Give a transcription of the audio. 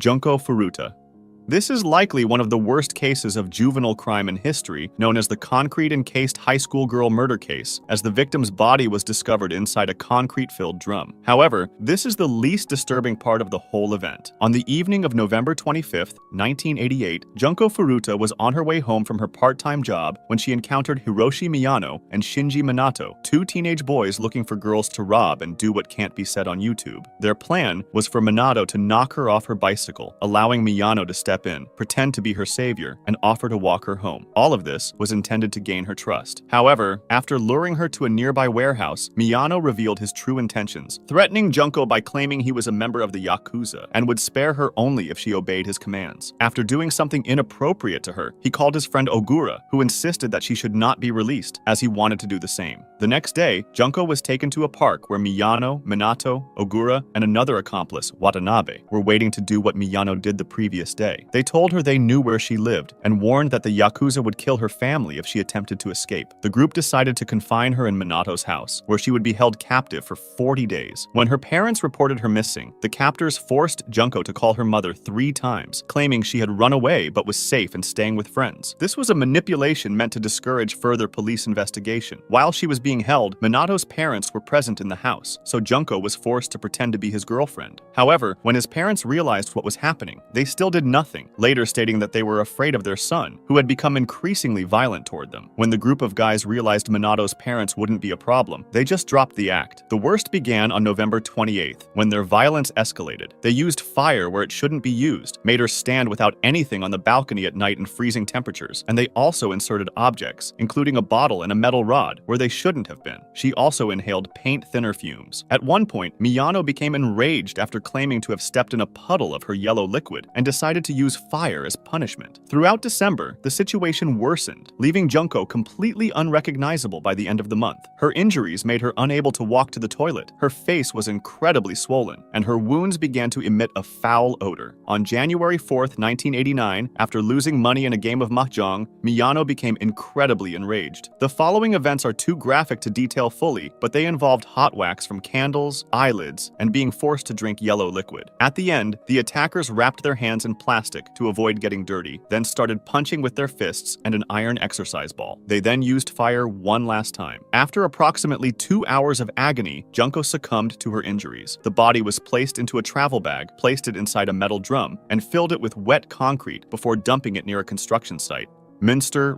Junko Furuta. This is likely one of the worst cases of juvenile crime in history, known as the concrete-encased high school girl murder case, as the victim's body was discovered inside a concrete-filled drum. However, this is the least disturbing part of the whole event. On the evening of November 25, 1988, Junko Furuta was on her way home from her part-time job when she encountered Hiroshi Miyano and Shinji Minato, two teenage boys looking for girls to rob and do what can't be said on YouTube. Their plan was for Minato to knock her off her bicycle, allowing Miyano to step in, pretend to be her savior, and offer to walk her home. All of this was intended to gain her trust. However, after luring her to a nearby warehouse, Miyano revealed his true intentions, threatening Junko by claiming he was a member of the Yakuza and would spare her only if she obeyed his commands. After doing something inappropriate to her, he called his friend Ogura, who insisted that she should not be released, as he wanted to do the same. The next day, Junko was taken to a park where Miyano, Minato, Ogura, and another accomplice, Watanabe, were waiting to do what Miyano did the previous day. They told her they knew where she lived and warned that the Yakuza would kill her family if she attempted to escape. The group decided to confine her in Minato's house, where she would be held captive for 40 days. When her parents reported her missing, the captors forced Junko to call her mother 3 times, claiming she had run away but was safe and staying with friends. This was a manipulation meant to discourage further police investigation. While she was being held, Minato's parents were present in the house, so Junko was forced to pretend to be his girlfriend. However, when his parents realized what was happening, they still did nothing, later stating that they were afraid of their son, who had become increasingly violent toward them. When the group of guys realized Minato's parents wouldn't be a problem, they just dropped the act. The worst began on November 28th, when their violence escalated. They used fire where it shouldn't be used, made her stand without anything on the balcony at night in freezing temperatures, and they also inserted objects, including a bottle and a metal rod, where they shouldn't have been. She also inhaled paint thinner fumes. At one point, Miyano became enraged after claiming to have stepped in a puddle of her yellow liquid and decided to use fire as punishment. Throughout December, the situation worsened, leaving Junko completely unrecognizable by the end of the month. Her injuries made her unable to walk to the toilet. Her face was incredibly swollen, and her wounds began to emit a foul odor. On January 4th, 1989, after losing money in a game of mahjong, Miyano became incredibly enraged. The following events are too graphic to detail fully, but they involved hot wax from candles, eyelids, and being forced to drink yellow liquid. At the end, the attackers wrapped their hands in plastic to avoid getting dirty, then started punching with their fists and an iron exercise ball. They then used fire one last time. After approximately 2 hours of agony, Junko succumbed to her injuries. The body was placed into a travel bag, placed it inside a metal drum, and filled it with wet concrete before dumping it near a construction site. Münster,